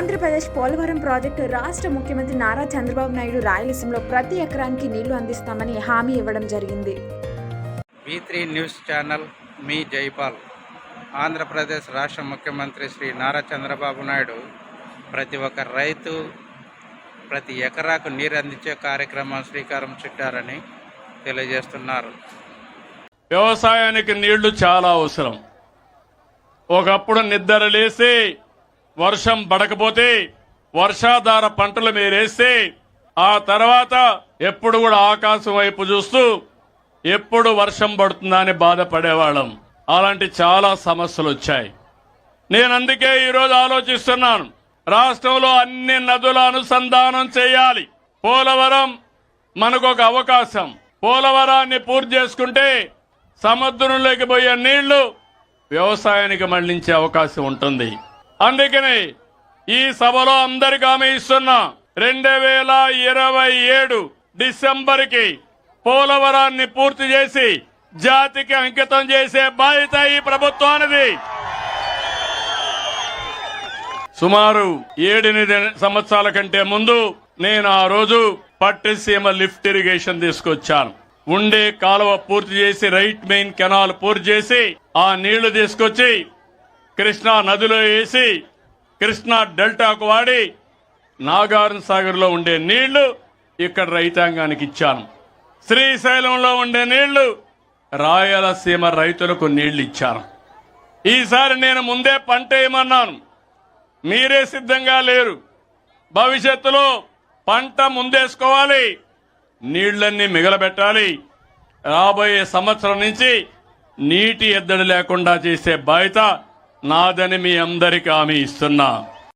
Andhra Pradesh Polavaram project రాష్ట్ర ముఖ్యమంత్రి నారా చంద్రబాబు నాయుడు రాయలసీమలో ప్రతి ఎకరానికి నీళ్లు అందిస్తామని హామీ ఇవ్వడం జరిగింది. V3 న్యూస్ ఛానల్ మీ జైపాల్. ఆంధ్రప్రదేశ్ రాష్ట్ర ముఖ్యమంత్రి శ్రీ నారా చంద్రబాబు నాయుడు ప్రతి ఒక్క రైతు ప్రతి ఎకరాకు నీరు అందించే కార్యక్రమం శ్రీకారం చుట్టారని తెలియజేస్తున్నారు. వ్యవసాయానికి నీళ్లు చాలా అవసరం. ఒకప్పుడు నిద్ర లేసి వర్షం పడకపోతే వర్షాధార పంటలు మీరేస్తే ఆ తర్వాత ఎప్పుడు కూడా ఆకాశం వైపు చూస్తూ ఎప్పుడు వర్షం పడుతుందా అని బాధపడేవాళ్ళం. అలాంటి చాలా సమస్యలు వచ్చాయి. నేను అందుకే ఈరోజు ఆలోచిస్తున్నాను, రాష్ట్రంలో అన్ని నదుల అనుసంధానం చేయాలి. పోలవరం మనకు ఒక అవకాశం. పోలవరాన్ని పూర్తి చేసుకుంటే సముద్రంలోకి పోయే నీళ్లు వ్యవసాయానికి మళ్లించే అవకాశం ఉంటుంది. అందుకని ఈ సభలో అందరికీ హామీ ఇస్తున్నా, 2027 డిసెంబర్కి పోలవరాన్ని పూర్తి చేసి జాతికి అంకితం చేసే బాధ్యత ఈ ప్రభుత్వానిది. సుమారు 7-8 సంవత్సరాల కంటే ముందు నేను ఆ రోజు పట్టిసీమ లిఫ్ట్ ఇరిగేషన్ తీసుకొచ్చాను. ఉండే కాలువ పూర్తి చేసి రైట్ మెయిన్ కెనాల్ పూర్తి చేసి ఆ నీళ్లు తీసుకొచ్చి కృష్ణా నదిలో వేసి కృష్ణా డెల్టాకు వాడి నాగార్జున సాగర్ లో ఉండే నీళ్లు ఇక్కడ రైతాంగానికి ఇచ్చాను. శ్రీశైలంలో ఉండే నీళ్లు రాయలసీమ రైతులకు నీళ్లు ఇచ్చాను. ఈసారి నేను ముందే పంట వేయమన్నాను, మీరే సిద్ధంగా లేరు. భవిష్యత్తులో పంట ముందేసుకోవాలి, నీళ్లన్నీ మిగలబెట్టాలి. రాబోయే సంవత్సరం నుంచి నీటి ఎద్దడి లేకుండా చేసే బాధ్యత నాదని మీ అందరికీ హామీ ఇస్తున్నా.